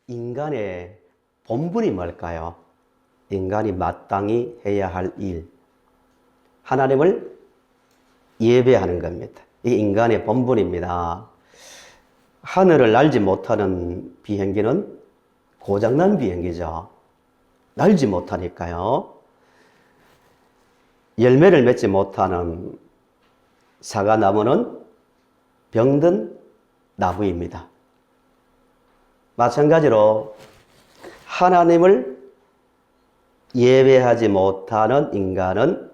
인간의 본분이 뭘까요? 인간이 마땅히 해야 할 일. 하나님을 예배하는 겁니다. 이게 인간의 본분입니다. 하늘을 날지 못하는 비행기는 고장난 비행기죠. 날지 못하니까요. 열매를 맺지 못하는 사과나무는 병든 나무입니다. 마찬가지로 하나님을 예배하지 못하는 인간은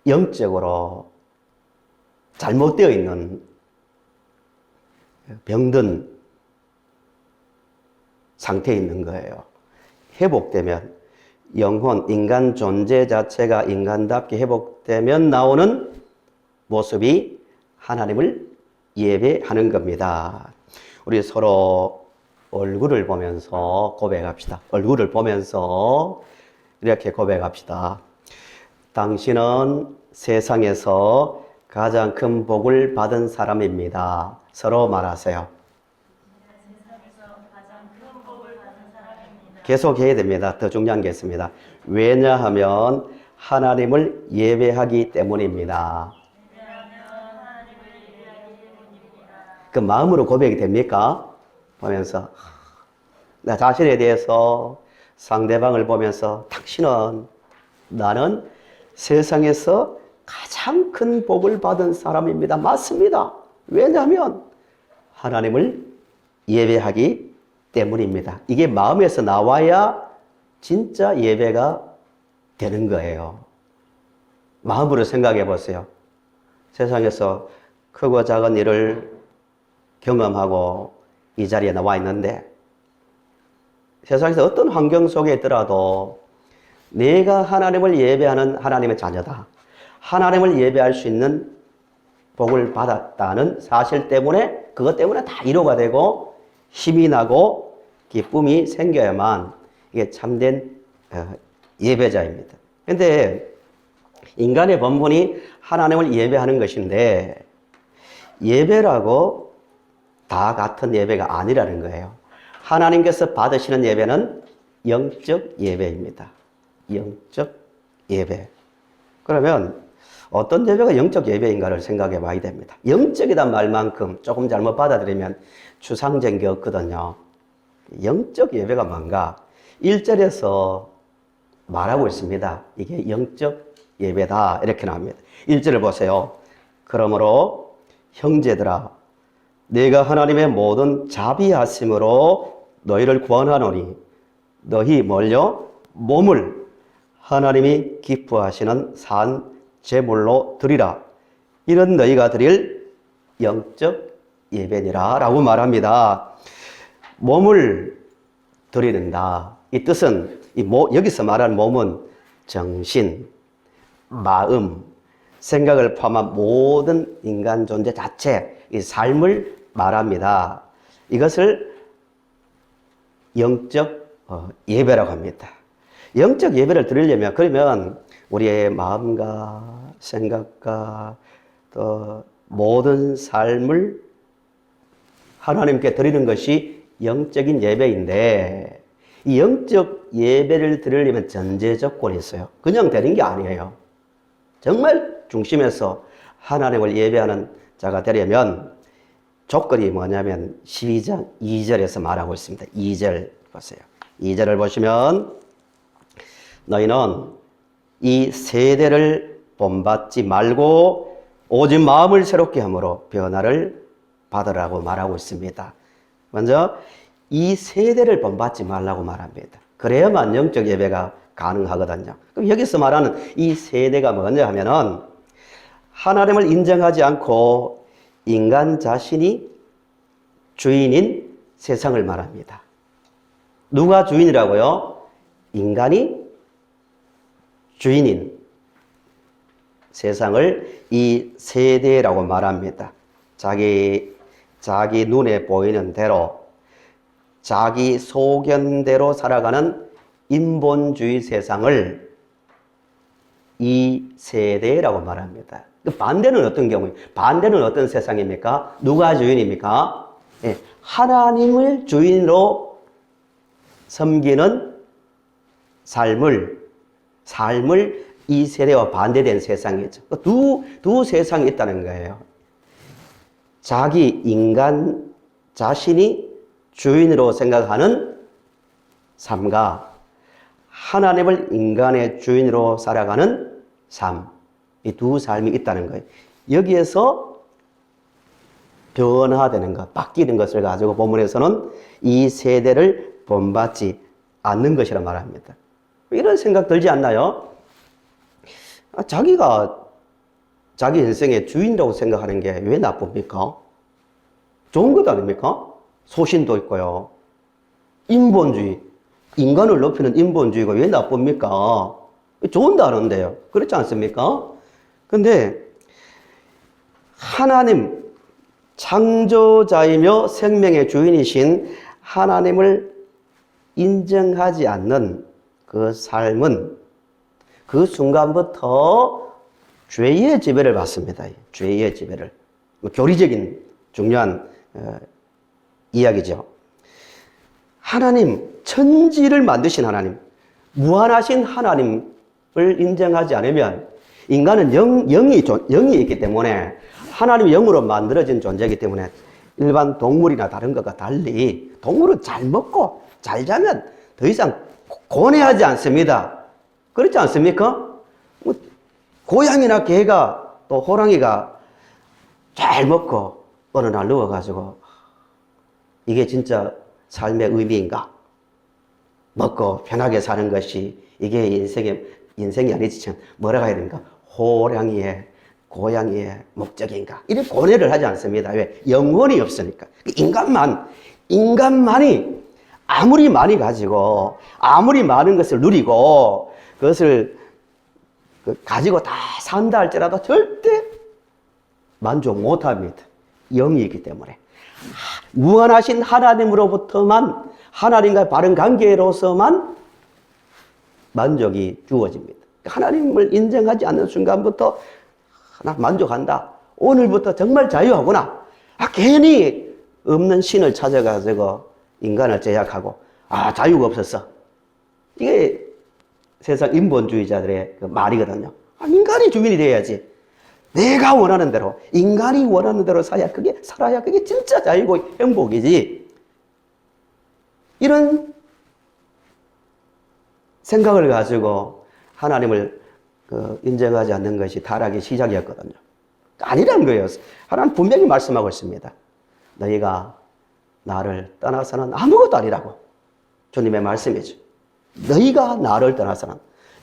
영적으로 잘못되어 있는 병든 상태에 있는 거예요. 회복되면 영혼, 인간 존재 자체가 인간답게 회복되면 나오는 모습이 하나님을 예배하는 겁니다. 우리 서로 얼굴을 보면서 고백합시다. 얼굴을 보면서 이렇게 고백합시다. 당신은 세상에서 가장 큰 복을 받은 사람입니다. 서로 말하세요. 계속 해야 됩니다. 더 중요한 게 있습니다. 왜냐하면 하나님을 예배하기 때문입니다. 그 마음으로 고백이 됩니까? 보면서 나 자신에 대해서 상대방을 보면서 당신은 나는 세상에서 가장 큰 복을 받은 사람입니다. 맞습니다. 왜냐하면 하나님을 예배하기 때문입니다. 이게 마음에서 나와야 진짜 예배가 되는 거예요. 마음으로 생각해 보세요. 세상에서 크고 작은 일을 경험하고 이 자리에 나와 있는데 세상에서 어떤 환경 속에 있더라도 내가 하나님을 예배하는 하나님의 자녀다. 하나님을 예배할 수 있는 복을 받았다는 사실 때문에 그것 때문에 다 위로가 되고 힘이 나고 기쁨이 생겨야만 이게 참된 예배자입니다. 그런데 인간의 본분이 하나님을 예배하는 것인데 예배라고 다 같은 예배가 아니라는 거예요. 하나님께서 받으시는 예배는 영적 예배입니다. 영적 예배. 그러면 어떤 예배가 영적 예배인가를 생각해 봐야 됩니다. 영적이란 말만큼 조금 잘못 받아들이면 추상적인 게 없거든요. 영적 예배가 뭔가 1절에서 말하고 있습니다. 이게 영적 예배다 이렇게 나옵니다. 1절을 보세요. 그러므로 형제들아 내가 하나님의 모든 자비하심으로 너희를 구원하노니 너희 뭘요? 몸을 하나님이 기뻐하시는 산 제물로 드리라. 이런 너희가 드릴 영적 예배니라 라고 말합니다. 몸을 드리는다. 이 뜻은 여기서 말하는 몸은 정신, 마음, 생각을 포함한 모든 인간 존재 자체, 이 삶을 말합니다. 이것을 영적 예배라고 합니다. 영적 예배를 드리려면 그러면 우리의 마음과 생각과 또 모든 삶을 하나님께 드리는 것이 영적인 예배인데 이 영적 예배를 드리려면 전제 조건이 있어요. 그냥 되는 게 아니에요. 정말 중심에서 하나님을 예배하는 자가 되려면 조건이 뭐냐면 12장 2절에서 말하고 있습니다. 2절 보세요. 2절을 보시면 너희는 이 세대를 본받지 말고 오직 마음을 새롭게 함으로 변화를 받으라고 말하고 있습니다. 먼저 이 세대를 본받지 말라고 말합니다. 그래야만 영적 예배가 가능하거든요. 그럼 여기서 말하는 이 세대가 뭐냐 하면은 하나님을 인정하지 않고 인간 자신이 주인인 세상을 말합니다. 누가 주인이라고요? 인간이 주인인 세상을 이 세대라고 말합니다. 자기 눈에 보이는 대로 자기 소견대로 살아가는 인본주의 세상을 이 세대라고 말합니다. 반대는 어떤 경우입니까? 반대는 어떤 세상입니까? 누가 주인입니까? 예, 하나님을 주인으로 섬기는 삶을 이 세대와 반대된 세상이죠. 두 세상이 있다는 거예요. 자기 인간 자신이 주인으로 생각하는 삶과 하나님을 인간의 주인으로 살아가는 삶, 이 두 삶이 있다는 거예요. 여기에서 변화되는 것, 바뀌는 것을 가지고 본문에서는 이 세대를 본받지 않는 것이라 말합니다. 이런 생각 들지 않나요? 자기가 자기 인생의 주인이라고 생각하는 게 왜 나쁩니까? 좋은 것 아닙니까? 소신도 있고요. 인본주의, 인간을 높이는 인본주의가 왜 나쁩니까? 좋은다는데요. 그렇지 않습니까? 근데 하나님, 창조자이며 생명의 주인이신 하나님을 인정하지 않는 그 삶은 그 순간부터 죄의 지배를 받습니다. 죄의 지배를. 교리적인 중요한 이야기죠. 하나님, 천지를 만드신 하나님, 무한하신 하나님을 인정하지 않으면 인간은 영이 있기 때문에 하나님의 영으로 만들어진 존재이기 때문에 일반 동물이나 다른 것과 달리 동물은 잘 먹고 잘 자면 더 이상 고뇌하지 않습니다. 그렇지 않습니까? 고양이나 개가 또 호랑이가 잘 먹고 어느 날 누워가지고 이게 진짜 삶의 의미인가? 먹고 편하게 사는 것이 이게 인생이 아니지 뭐라고 해야 되는가? 고양이의 목적인가? 이런 고뇌를 하지 않습니다. 왜? 영혼이 없으니까. 인간만이 아무리 많이 가지고 아무리 많은 것을 누리고 그것을 가지고 다 산다 할지라도 절대 만족 못합니다. 영이 있기 때문에. 무한하신 하나님으로부터만 하나님과 바른 관계로서만 만족이 주어집니다. 하나님을 인정하지 않는 순간부터 나 만족한다. 오늘부터 정말 자유하구나. 괜히 없는 신을 찾아가지고 인간을 제약하고 자유가 없었어. 이게 세상 인본주의자들의 그 말이거든요. 인간이 주인이 돼야지. 내가 원하는 대로, 인간이 원하는 대로 살아야 그게 진짜 자유고 행복이지. 이런 생각을 가지고 하나님을 인정하지 않는 것이 타락의 시작이었거든요. 아니란 거예요. 하나님 분명히 말씀하고 있습니다. 너희가 나를 떠나서는 아무것도 아니라고. 주님의 말씀이죠. 너희가 나를 떠나서는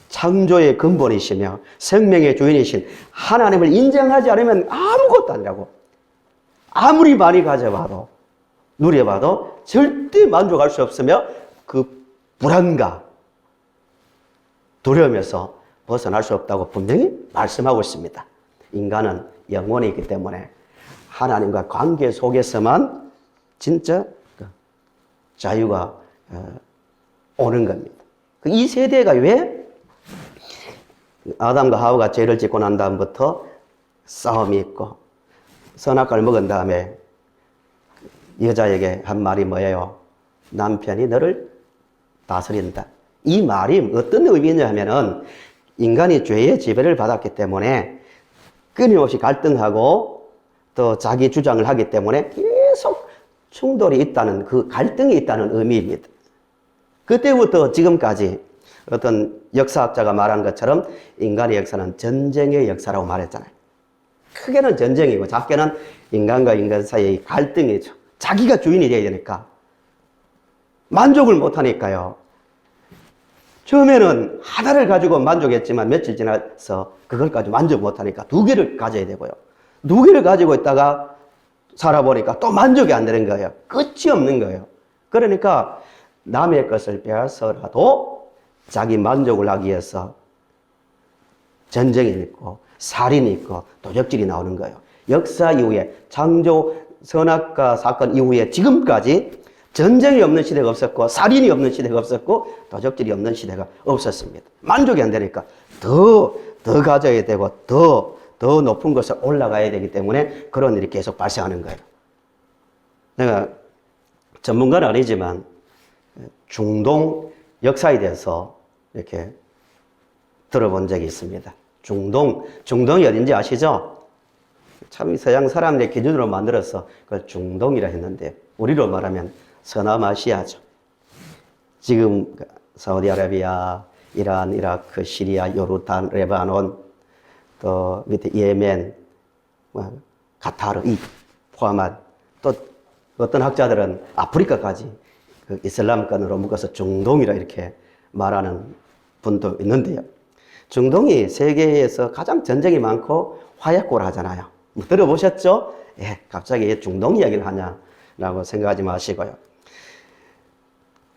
창조의 근본이시며 생명의 주인이신 하나님을 인정하지 않으면 아무것도 아니라고. 아무리 많이 가져봐도 누려봐도 절대 만족할 수 없으며 그 불안과 두려움에서 벗어날 수 없다고 분명히 말씀하고 있습니다. 인간은 영혼이 있기 때문에 하나님과 관계 속에서만 진짜 자유가 오는 겁니다. 이 세대가 왜 아담과 하와가 죄를 짓고 난 다음부터 싸움이 있고 선악과를 먹은 다음에 여자에게 한 말이 뭐예요? 남편이 너를 다스린다. 이 말이 어떤 의미냐 하면은 인간이 죄의 지배를 받았기 때문에 끊임없이 갈등하고 또 자기 주장을 하기 때문에 계속 충돌이 있다는 그 갈등이 있다는 의미입니다. 그때부터 지금까지 어떤 역사학자가 말한 것처럼 인간의 역사는 전쟁의 역사라고 말했잖아요. 크게는 전쟁이고 작게는 인간과 인간 사이의 갈등이죠. 자기가 주인이 되어야 되니까. 만족을 못하니까요. 처음에는 하나를 가지고 만족했지만 며칠 지나서 그걸 가지고 만족 못하니까 두 개를 가져야 되고요. 두 개를 가지고 있다가 살아보니까 또 만족이 안 되는 거예요. 끝이 없는 거예요. 그러니까 남의 것을 빼앗아서라도 자기 만족을 하기 위해서 전쟁이 있고 살인이 있고 도적질이 나오는 거예요. 역사 이후에 창조 선악과 사건 이후에 지금까지 전쟁이 없는 시대가 없었고 살인이 없는 시대가 없었고 도적질이 없는 시대가 없었습니다. 만족이 안 되니까 더 가져야 되고 더 높은 곳에 올라가야 되기 때문에 그런 일이 계속 발생하는 거예요. 내가 전문가는 아니지만 중동 역사에 대해서 이렇게 들어본 적이 있습니다. 중동이 어딘지 아시죠? 참 서양 사람들의 기준으로 만들어서 그걸 중동이라 했는데 우리로 말하면 서남아시아죠. 지금 사우디아라비아, 이란, 이라크, 시리아, 요르단, 레바논, 또 밑에 예멘, 카타르 이 포함한 또 어떤 학자들은 아프리카까지 그 이슬람권으로 묶어서 중동이라 이렇게 말하는 분도 있는데요. 중동이 세계에서 가장 전쟁이 많고 화약고를 하잖아요. 뭐 들어보셨죠? 예, 갑자기 중동 이야기를 하냐라고 생각하지 마시고요.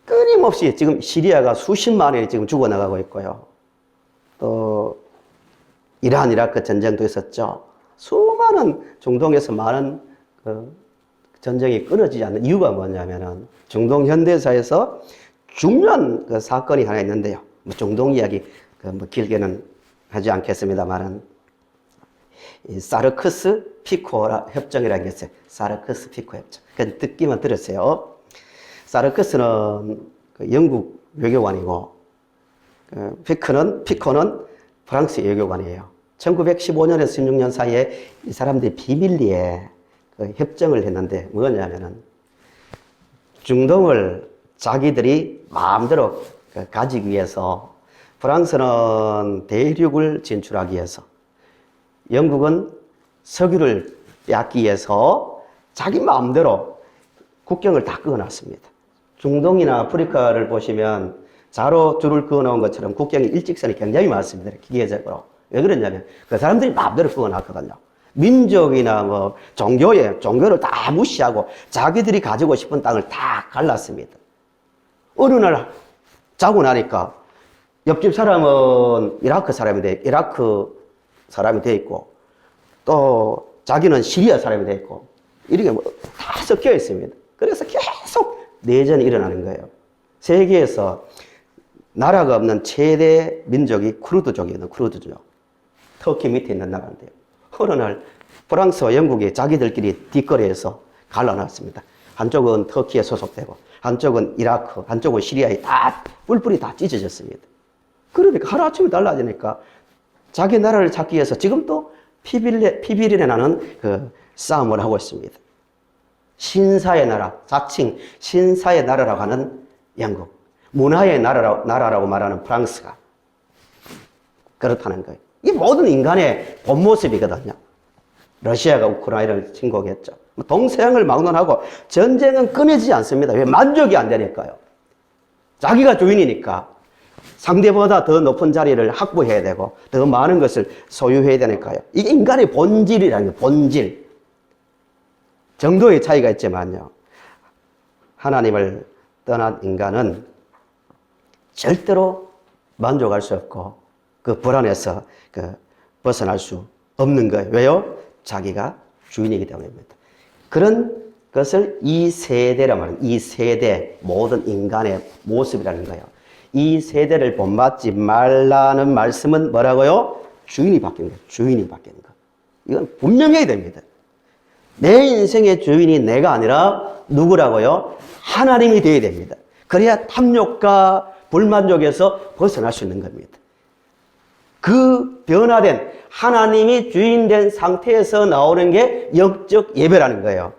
끊임없이 지금 시리아가 수십만이 지금 죽어나가고 있고요. 또 이란, 이라크 전쟁도 있었죠. 수많은 중동에서 많은 그 전쟁이 끊어지지 않는 이유가 뭐냐면은 중동 현대사에서 중요한 그 사건이 하나 있는데요. 뭐 중동 이야기 뭐 길게는 하지 않겠습니다만은 이 사르크스 피코 협정이라는 게 있어요. 사르크스 피코 협정. 그냥 듣기만 들으세요. 사르크스는 그 영국 외교관이고 피코는 프랑스 외교관이에요. 1915년에서 16년 사이에 이 사람들이 비밀리에 그 협정을 했는데 뭐냐면은 중동을 자기들이 마음대로 가지기 위해서 프랑스는 대륙을 진출하기 위해서 영국은 석유를 빼앗기 위해서 자기 마음대로 국경을 다 그어놨습니다. 중동이나 아프리카를 보시면 자로 줄을 그어놓은 것처럼 국경의 일직선이 굉장히 많습니다. 기계적으로. 왜 그러냐면 그 사람들이 마음대로 그어놨거든요. 민족이나 뭐 종교를 다 무시하고 자기들이 가지고 싶은 땅을 다 갈랐습니다. 어느 날 자고 나니까 옆집 사람은 이라크 사람이 돼 있고 또 자기는 시리아 사람이 돼 있고 이렇게 뭐 다 섞여 있습니다. 그래서 계속 내전이 일어나는 거예요. 세계에서 나라가 없는 최대 민족이 쿠르드족이에요. 쿠르드족. 터키 밑에 있는 나라인데요. 어느 날 프랑스와 영국이 자기들끼리 뒷거리에서 갈라놨습니다. 한쪽은 터키에 소속되고 한쪽은 이라크, 한쪽은 시리아에 다 뿔뿔이 다 찢어졌습니다. 그러니까 하루아침에 달라지니까 자기 나라를 찾기 위해서 지금도 피비린내 나는 그 싸움을 하고 있습니다. 신사의 나라, 자칭 신사의 나라라고 하는 영국, 문화의 나라라고 말하는 프랑스가 그렇다는 거예요. 이 모든 인간의 본 모습이거든요. 러시아가 우크라이나를 침공했죠. 동서양을 막론하고 전쟁은 끊이지 않습니다. 왜? 만족이 안 되니까요. 자기가 주인이니까 상대보다 더 높은 자리를 확보해야 되고 더 많은 것을 소유해야 되니까요. 이게 인간의 본질이라는 거예요. 본질. 정도의 차이가 있지만요. 하나님을 떠난 인간은 절대로 만족할 수 없고 그 불안에서 벗어날 수 없는 거예요. 왜요? 자기가 주인이기 때문입니다. 그런 것을 이 세대라 말합니다. 이 세대, 모든 인간의 모습이라는 거예요. 이 세대를 본받지 말라는 말씀은 뭐라고요? 주인이 바뀐 거예요. 주인이 바뀐 거. 이건 분명해야 됩니다. 내 인생의 주인이 내가 아니라 누구라고요? 하나님이 되어야 됩니다. 그래야 탐욕과 불만족에서 벗어날 수 있는 겁니다. 그 변화된 하나님이 주인된 상태에서 나오는 게 영적 예배라는 거예요.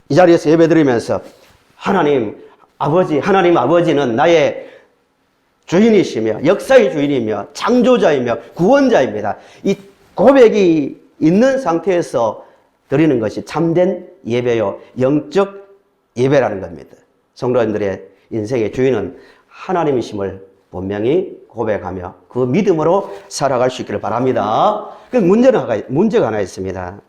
이 자리에서 예배 드리면서 하나님 아버지는 나의 주인이시며 역사의 주인이며 창조자이며 구원자입니다. 이 고백이 있는 상태에서 드리는 것이 참된 예배요, 영적 예배라는 겁니다. 성도님들의 인생의 주인은 하나님이심을 분명히 고백하며 그 믿음으로 살아갈 수 있기를 바랍니다. 그 문제가 하나 있습니다.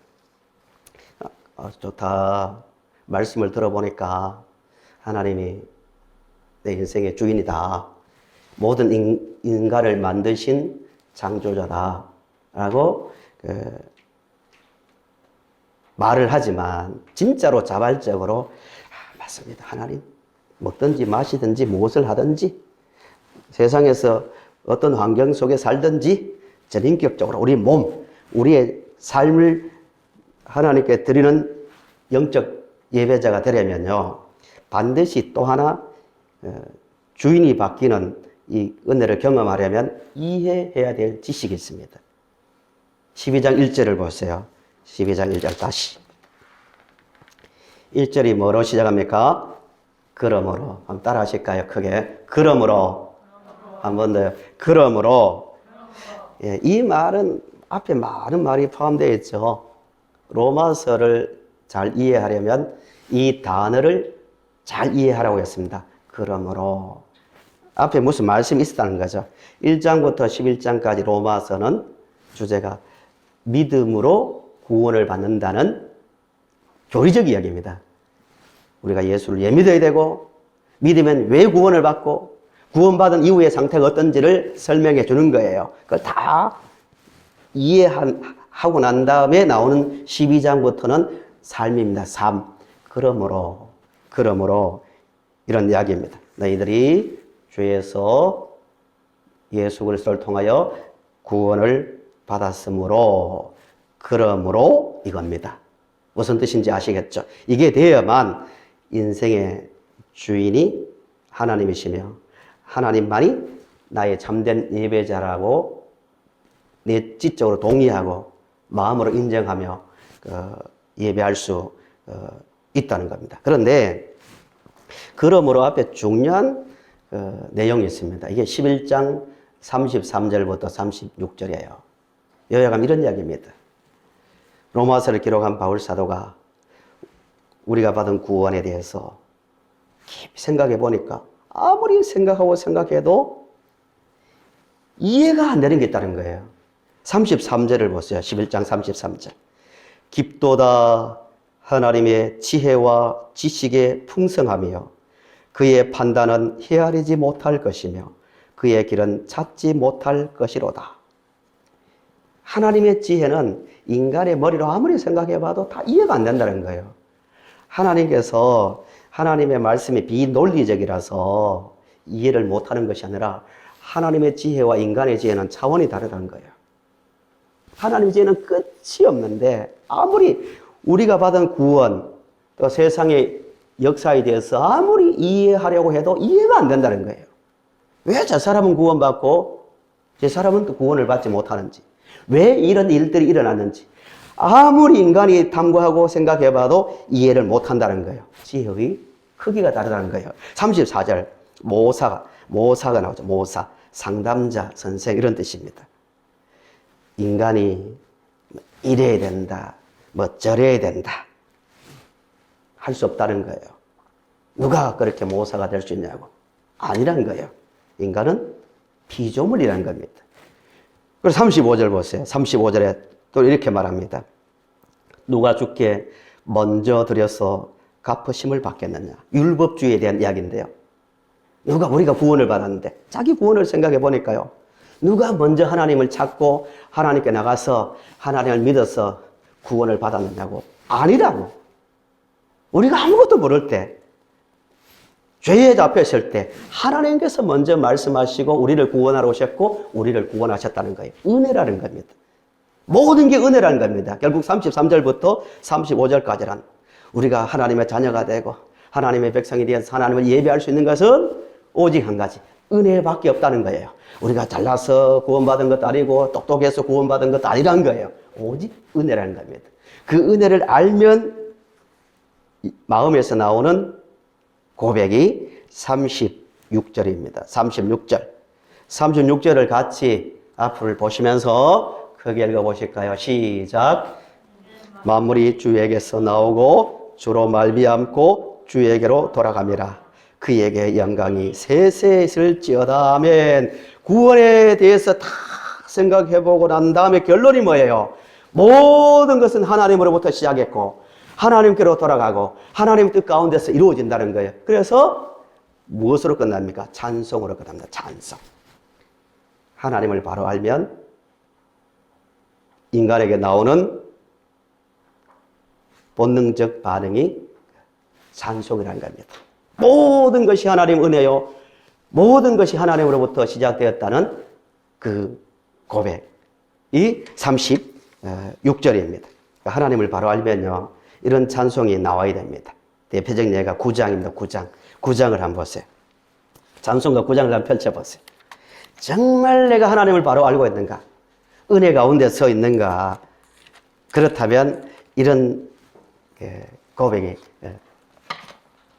좋다. 말씀을 들어보니까 하나님이 내 인생의 주인이다. 모든 인간을 만드신 창조자다. 라고 말을 하지만 진짜로 자발적으로 맞습니다. 하나님 먹든지 마시든지 무엇을 하든지 세상에서 어떤 환경 속에 살든지 전인격적으로 우리 몸, 우리의 삶을 하나님께 드리는 영적 예배자가 되려면요 반드시 또 하나 주인이 바뀌는 이 은혜를 경험하려면 이해해야 될 지식이 있습니다. 12장 1절을 보세요. 12장 1절 다시. 1절이 뭐로 시작합니까? 그러므로. 한번 따라 하실까요? 크게. 그러므로. 한 번 더. 그러므로. 예, 이 말은 앞에 많은 말이 포함되어 있죠. 로마서를 잘 이해하려면 이 단어를 잘 이해하라고 했습니다. 그러므로. 앞에 무슨 말씀이 있었다는 거죠. 1장부터 11장까지 로마서는 주제가 믿음으로 구원을 받는다는 교리적 이야기입니다. 우리가 예수를 왜 믿어야 되고, 믿으면 왜 구원을 받고, 구원받은 이후의 상태가 어떤지를 설명해 주는 거예요. 그걸 다 이해하고 난 다음에 나오는 12장부터는 삶입니다. 삶. 그러므로 이런 이야기입니다. 너희들이 죄에서 예수 그리스도를 통하여 구원을 받았으므로, 그러므로 이겁니다. 무슨 뜻인지 아시겠죠? 이게 되어야만 인생의 주인이 하나님이시며 하나님만이 나의 참된 예배자라고 내 지적으로 동의하고 마음으로 인정하며 예배할 수 있다는 겁니다. 그런데 그러므로 앞에 중요한 내용이 있습니다. 이게 11장 33절부터 36절이에요. 요약하면 이런 이야기입니다. 로마서를 기록한 바울 사도가 우리가 받은 구원에 대해서 깊이 생각해 보니까 아무리 생각하고 생각해도 이해가 안 되는 게 있다는 거예요. 33절을 보세요. 11장 33절. 깊도다 하나님의 지혜와 지식의 풍성하며 그의 판단은 헤아리지 못할 것이며 그의 길은 찾지 못할 것이로다. 하나님의 지혜는 인간의 머리로 아무리 생각해봐도 다 이해가 안 된다는 거예요. 하나님께서 하나님의 말씀이 비논리적이라서 이해를 못하는 것이 아니라 하나님의 지혜와 인간의 지혜는 차원이 다르다는 거예요. 하나님의 지혜는 끝이 없는데 아무리 우리가 받은 구원, 또 세상의 역사에 대해서 아무리 이해하려고 해도 이해가 안 된다는 거예요. 왜 저 사람은 구원받고 저 사람은 또 구원을 받지 못하는지, 왜 이런 일들이 일어났는지 아무리 인간이 탐구하고 생각해봐도 이해를 못한다는 거예요. 지혜의 크기가 다르다는 거예요. 34절 모사가 나오죠. 모사, 상담자, 선생 이런 뜻입니다. 인간이 이래야 된다, 뭐 저래야 된다 할 수 없다는 거예요. 누가 그렇게 모사가 될 수 있냐고. 아니란 거예요. 인간은 피조물이라는 겁니다. 그리고 35절 보세요. 35절에 또 이렇게 말합니다. 누가 주께 먼저 드려서 갚으심을 받겠느냐. 율법주의에 대한 이야기인데요. 우리가 구원을 받았는데 자기 구원을 생각해 보니까요. 누가 먼저 하나님을 찾고 하나님께 나가서 하나님을 믿어서 구원을 받았느냐고. 아니라고. 우리가 아무것도 모를 때, 죄에 잡혔을 때 하나님께서 먼저 말씀하시고 우리를 구원하러 오셨고 우리를 구원하셨다는 거예요. 은혜라는 겁니다. 모든 게 은혜라는 겁니다. 결국 33절부터 35절까지는 우리가 하나님의 자녀가 되고 하나님의 백성이 되어서 하나님을 예배할 수 있는 것은 오직 한 가지, 은혜밖에 없다는 거예요. 우리가 잘나서 구원받은 것도 아니고 똑똑해서 구원받은 것도 아니라는 거예요. 오직 은혜라는 겁니다. 그 은혜를 알면 마음에서 나오는 고백이 36절입니다. 36절을 같이 앞을 보시면서 크게 읽어보실까요? 시작. 만물이 주에게서 나오고 주로 말미암고 주에게로 돌아갑니다. 그에게 영광이 세세 있을지어다. 아멘. 구원에 대해서 다 생각해보고 난 다음에 결론이 뭐예요? 모든 것은 하나님으로부터 시작했고 하나님께로 돌아가고 하나님 뜻 가운데서 이루어진다는 거예요. 그래서 무엇으로 끝납니까? 찬송으로 끝납니다. 찬송. 하나님을 바로 알면 인간에게 나오는 본능적 반응이 찬송이라는 겁니다. 모든 것이 하나님 은혜요. 모든 것이 하나님으로부터 시작되었다는 그 고백이 36절입니다. 하나님을 바로 알면요. 이런 찬송이 나와야 됩니다. 대표적인 예가 9장입니다. 9장을 한번 보세요. 찬송가 9장을 한번 펼쳐보세요. 정말 내가 하나님을 바로 알고 있는가? 은혜 가운데 서 있는가? 그렇다면 이런 고백이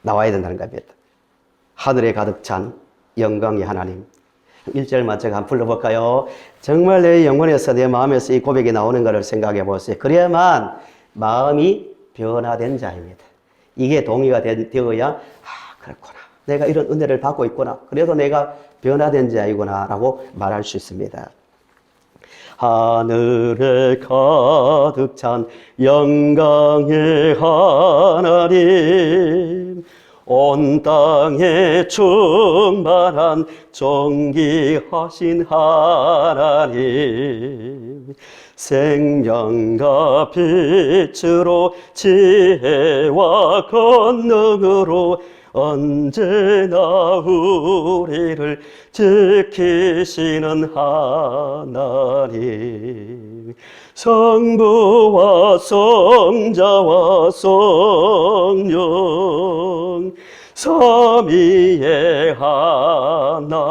나와야 된다는 겁니다. 하늘에 가득 찬 영광의 하나님. 1절만 제가 한번 불러볼까요? 정말 내 영혼에서 내 마음에서 이 고백이 나오는 것을 생각해 보세요. 그래야만 마음이 변화된 자입니다. 이게 동의가 되어야 그렇구나. 내가 이런 은혜를 받고 있구나. 그래서 내가 변화된 자이구나 라고 말할 수 있습니다. 하늘에 가득 찬 영광의 하나님, 온 땅에 충만한 존귀하신 하나님, 생명과 빛으로 지혜와 권능으로 언제나 우리를 지키시는 하나님, 성부와 성자와 성령 삼위의 하나님,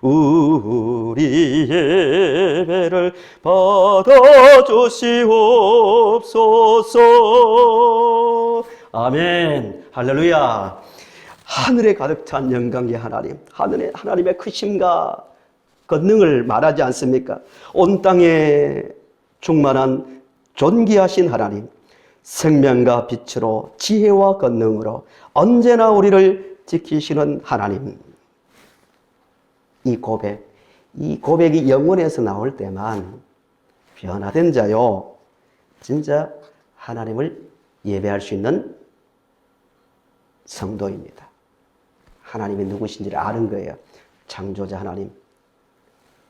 우리 예배를 받아주시옵소서. 아멘. 할렐루야. 하늘에 가득 찬 영광의 하나님, 하나님의 크심과 권능을 말하지 않습니까? 온 땅에 충만한 존귀하신 하나님, 생명과 빛으로 지혜와 권능으로 언제나 우리를 지키시는 하나님. 이 고백이 영혼에서 나올 때만 변화된 자요, 진짜 하나님을 예배할 수 있는 성도입니다. 하나님이 누구신지를 아는 거예요. 창조자 하나님,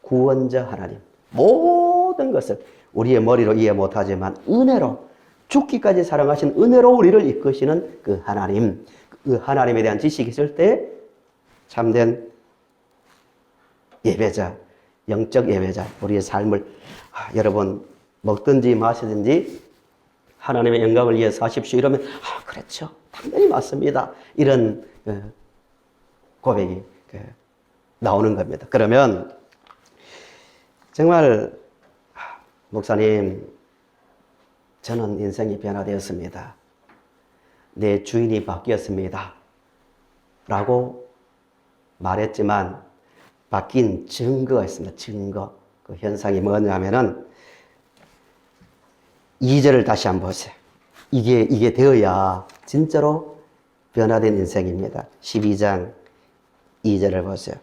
구원자 하나님, 모든 것을 우리의 머리로 이해 못하지만 은혜로, 죽기까지 사랑하신 은혜로 우리를 이끄시는 그 하나님, 그 하나님에 대한 지식이 있을 때 참된 예배자, 영적 예배자, 우리의 삶을 여러분 먹든지 마시든지 하나님의 영광을 위해서 하십시오 이러면 그렇죠, 당연히 맞습니다, 이런 고백이 나오는 겁니다. 그러면 정말 목사님, 저는 인생이 변화되었습니다, 내 주인이 바뀌었습니다 라고 말했지만 바뀐 증거가 있습니다. 증거. 그 현상이 뭐냐면은 2절을 다시 한번 보세요. 이게 되어야 진짜로 변화된 인생입니다. 12장 2절을 보세요.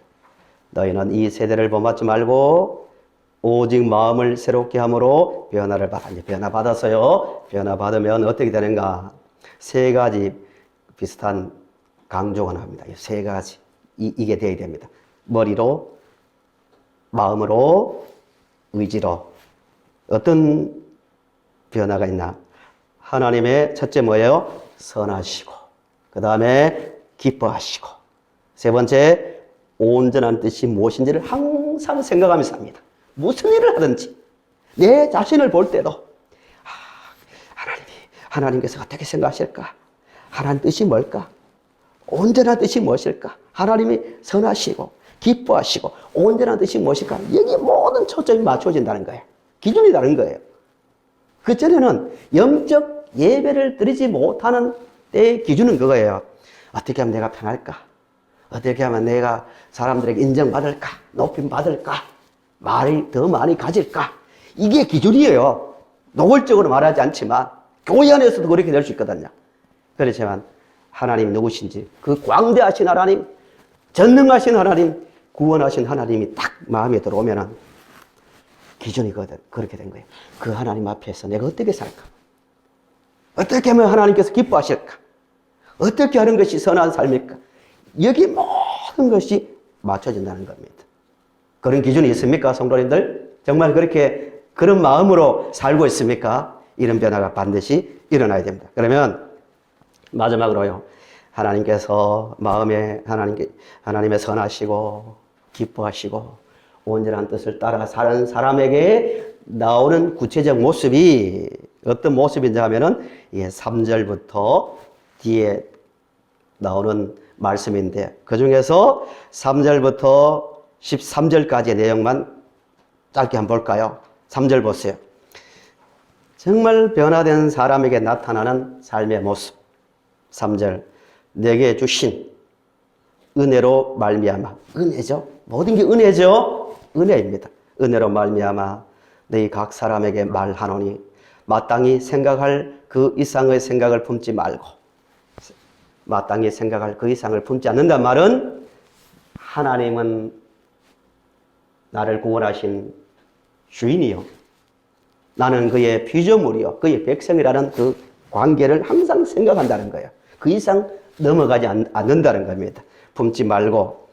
너희는 이 세대를 본받지 말고 오직 마음을 새롭게 함으로 변화를 받아. 변화 받아서요. 변화 받으면 어떻게 되는가? 세 가지 비슷한 강조가 나옵니다. 세 가지. 이게 되어야 됩니다. 머리로, 마음으로, 의지로. 어떤 변화가 있나? 하나님의 첫째 뭐예요? 선하시고, 그 다음에 기뻐하시고, 세 번째 온전한 뜻이 무엇인지를 항상 생각하면서 합니다. 무슨 일을 하든지 내 자신을 볼 때도 하나님께서 어떻게 생각하실까? 하나님 뜻이 뭘까? 온전한 뜻이 무엇일까? 하나님이 선하시고 기뻐하시고 온전한 뜻이 무엇일까? 여기 모든 초점이 맞춰진다는 거예요. 기준이 다른 거예요. 그전에는 영적 예배를 드리지 못하는 때의 기준은 그거예요. 어떻게 하면 내가 편할까? 어떻게 하면 내가 사람들에게 인정받을까? 높임 받을까? 말을 더 많이 가질까? 이게 기준이에요. 노골적으로 말하지 않지만 교회 안에서도 그렇게 될 수 있거든요. 그렇지만 하나님 누구신지, 그 광대하신 하나님, 전능하신 하나님, 구원하신 하나님이 딱 마음에 들어오면은 기준이 그렇게 된 거예요. 그 하나님 앞에서 내가 어떻게 살까? 어떻게 하면 하나님께서 기뻐하실까? 어떻게 하는 것이 선한 삶일까? 여기 모든 것이 맞춰진다는 겁니다. 그런 기준이 있습니까, 성도님들? 정말 그렇게 그런 마음으로 살고 있습니까? 이런 변화가 반드시 일어나야 됩니다. 그러면 마지막으로요, 하나님께서 마음에 하나님의 선하시고 기뻐하시고 온전한 뜻을 따라 사는 사람에게 나오는 구체적 모습이 어떤 모습인지 하면은 3절부터 뒤에 나오는 말씀인데 그 중에서 3절부터 13절까지의 내용만 짧게 한번 볼까요? 3절 보세요. 정말 변화된 사람에게 나타나는 삶의 모습. 3절, 내게 주신 은혜로 말미암아. 은혜죠. 모든 게 은혜죠. 은혜입니다. 은혜로 말미암아 너희 각 사람에게 말하노니 마땅히 생각할 그 이상의 생각을 품지 말고, 마땅히 생각할 그 이상을 품지 않는단 말은 하나님은 나를 구원하신 주인이요, 나는 그의 피조물이요, 그의 백성이라는 그 관계를 항상 생각한다는 거예요. 그 이상 넘어가지 않는다는 겁니다. 품지 말고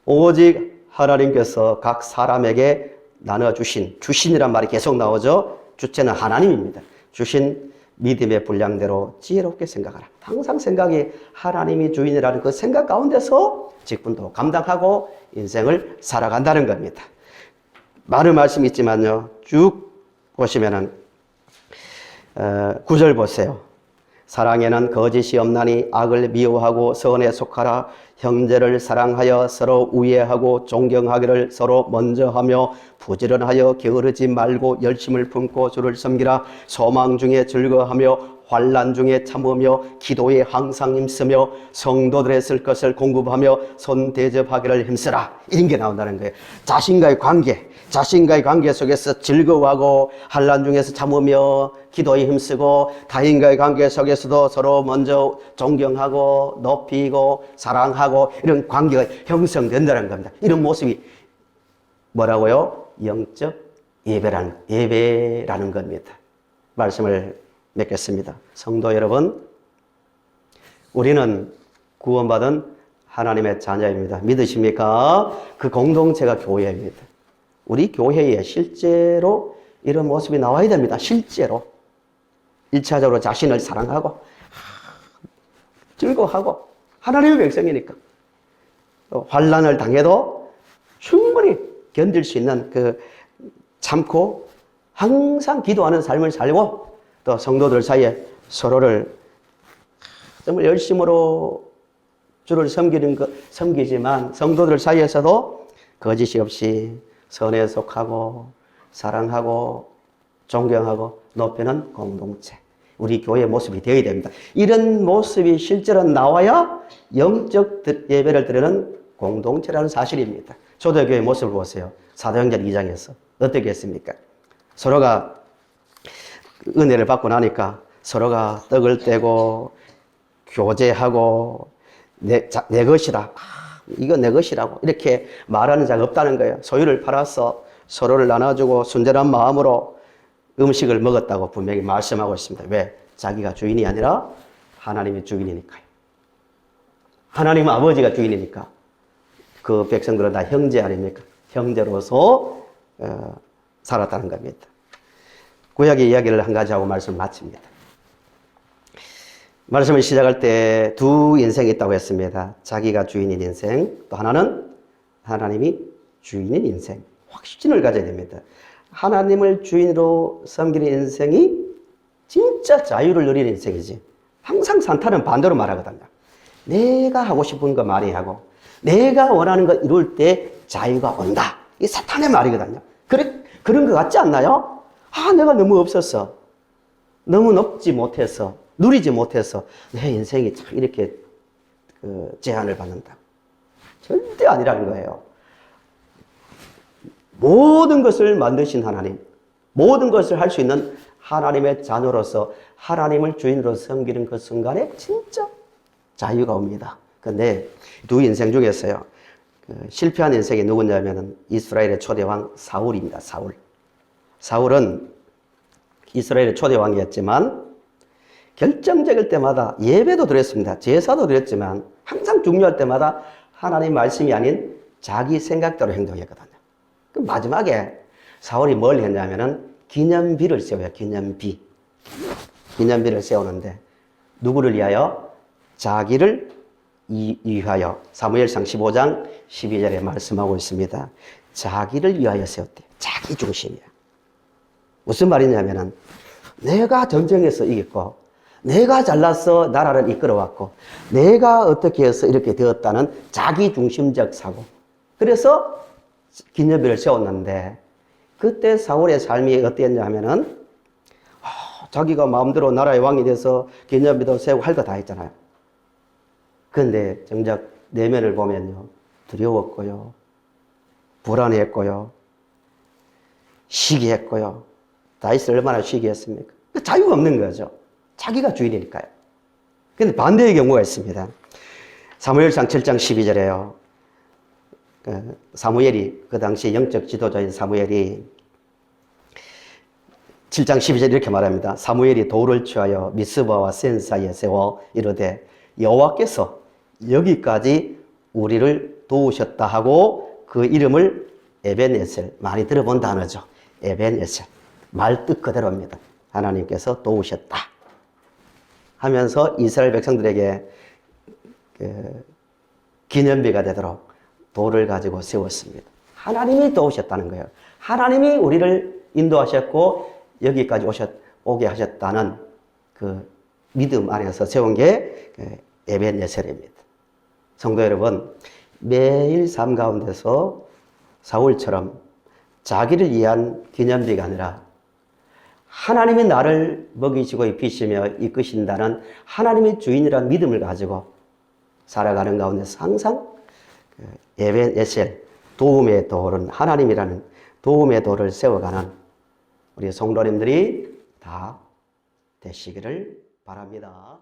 오직 하나님께서 각 사람에게 나눠주신, 주신이란 말이 계속 나오죠. 주체는 하나님입니다. 주신 믿음의 분량대로 지혜롭게 생각하라. 항상 생각이 하나님이 주인이라는 그 생각 가운데서 직분도 감당하고 인생을 살아간다는 겁니다. 많은 말씀이 있지만요, 쭉 보시면은 9절 보세요. 사랑에는 거짓이 없나니 악을 미워하고 선에 속하라. 형제를 사랑하여 서로 우애하고 존경하기를 서로 먼저 하며 부지런하여 게으르지 말고 열심을 품고 주를 섬기라. 소망 중에 즐거워하며 환난 중에 참으며 기도에 항상 힘쓰며 성도들의 쓸 것을 공급하며 손 대접하기를 힘쓰라. 이런 게 나온다는 거예요. 자신과의 관계 속에서 즐거워하고 환난 중에서 참으며 기도에 힘쓰고 타인과의 관계 속에서도 서로 먼저 존경하고 높이고 사랑하고 이런 관계가 형성된다는 겁니다. 이런 모습이 뭐라고요? 영적 예배라는 겁니다. 말씀을 맺겠습니다. 성도 여러분, 우리는 구원받은 하나님의 자녀입니다. 믿으십니까? 그 공동체가 교회입니다. 우리 교회에 실제로 이런 모습이 나와야 됩니다. 실제로. 1차적으로 자신을 사랑하고 즐거워하고 하나님의 백성이니까 환난을 당해도 충분히 견딜 수 있는 그 참고 항상 기도하는 삶을 살고 또 성도들 사이에 서로를 정말 열심으로 주를 섬기지만 성도들 사이에서도 거짓이 없이 선에 속하고 사랑하고 존경하고 높이는 공동체, 우리 교회의 모습이 되어야 됩니다. 이런 모습이 실제로 나와야 영적 예배를 드리는 공동체라는 사실입니다. 초대교회의 모습을 보세요. 사도행전 2장에서 어떻게 했습니까? 서로가 은혜를 받고 나니까 서로가 떡을 떼고 교제하고 내 것이다, 이거 내 것이라고 이렇게 말하는 자가 없다는 거예요. 소유를 팔아서 서로를 나눠주고 순전한 마음으로 음식을 먹었다고 분명히 말씀하고 있습니다. 왜? 자기가 주인이 아니라 하나님이 주인이니까요. 하나님 아버지가 주인이니까 그 백성들은 다 형제 아닙니까? 형제로서 살았다는 겁니다. 구약의 이야기를 한 가지 하고 말씀을 마칩니다. 말씀을 시작할 때 두 인생이 있다고 했습니다. 자기가 주인인 인생, 또 하나는 하나님이 주인인 인생. 확신을 가져야 됩니다. 하나님을 주인으로 섬기는 인생이 진짜 자유를 누리는 인생이지. 항상 산타는 반대로 말하거든요. 내가 하고 싶은 거 많이 하고 내가 원하는 거 이룰 때 자유가 온다. 이게 사탄의 말이거든요. 그런 거 같지 않나요? 내가 너무 없었어. 너무 높지 못해서, 누리지 못해서 내 인생이 참 이렇게 제한을 받는다. 절대 아니라는 거예요. 모든 것을 만드신 하나님, 모든 것을 할 수 있는 하나님의 자녀로서 하나님을 주인으로 섬기는 그 순간에 진짜 자유가 옵니다. 그런데 두 인생 중에서요, 실패한 인생이 누구냐면 이스라엘의 초대왕 사울입니다. 사울은 이스라엘의 초대왕이었지만 결정적일 때마다 예배도 드렸습니다. 제사도 드렸지만 항상 중요할 때마다 하나님 말씀이 아닌 자기 생각대로 행동했거든요. 그 마지막에 사울이 뭘 했냐면은 기념비를 세워요. 기념비를 세우는데 누구를 위하여? 자기를 위하여. 사무엘상 15장 12절에 말씀하고 있습니다. 자기를 위하여 세웠대. 자기 중심이야. 무슨 말이냐면은 내가 전쟁에서 이겼고 내가 잘나서 나라를 이끌어왔고 내가 어떻게 해서 이렇게 되었다는 자기중심적 사고. 그래서 기념비를 세웠는데 그때 사울의 삶이 어땠냐면은 자기가 마음대로 나라의 왕이 돼서 기념비도 세우고 할 거 다 했잖아요. 그런데 정작 내면을 보면요, 두려웠고요, 불안했고요, 시기했고요. 다윗을 얼마나 시기했습니까? 자유가 없는 거죠. 자기가 주인이니까요. 근데 반대의 경우가 있습니다. 사무엘상 7장 12절에요. 사무엘이, 그 당시 영적 지도자인 사무엘이 7장 12절 이렇게 말합니다. 사무엘이 돌을 취하여 미스바와 센 사이에 세워 이르되 여호와께서 여기까지 우리를 도우셨다 하고 그 이름을 에벤에셀, 많이 들어본 단어죠. 에벤에셀, 말뜻 그대로입니다. 하나님께서 도우셨다 하면서 이스라엘 백성들에게 기념비가 되도록 돌을 가지고 세웠습니다. 하나님이 도우셨다는 거예요. 하나님이 우리를 인도하셨고 여기까지 오게 하셨다는 그 믿음 안에서 세운 게 에벤예셀입니다. 성도 여러분, 매일 삶 가운데서 사울처럼 자기를 위한 기념비가 아니라 하나님이 나를 먹이시고 입히시며 이끄신다는 하나님의 주인이라는 믿음을 가지고 살아가는 가운데서 항상 에벤예셀, 도움의 돌은 하나님이라는 도움의 돌을 세워가는 우리 성도님들이 다 되시기를 바랍니다.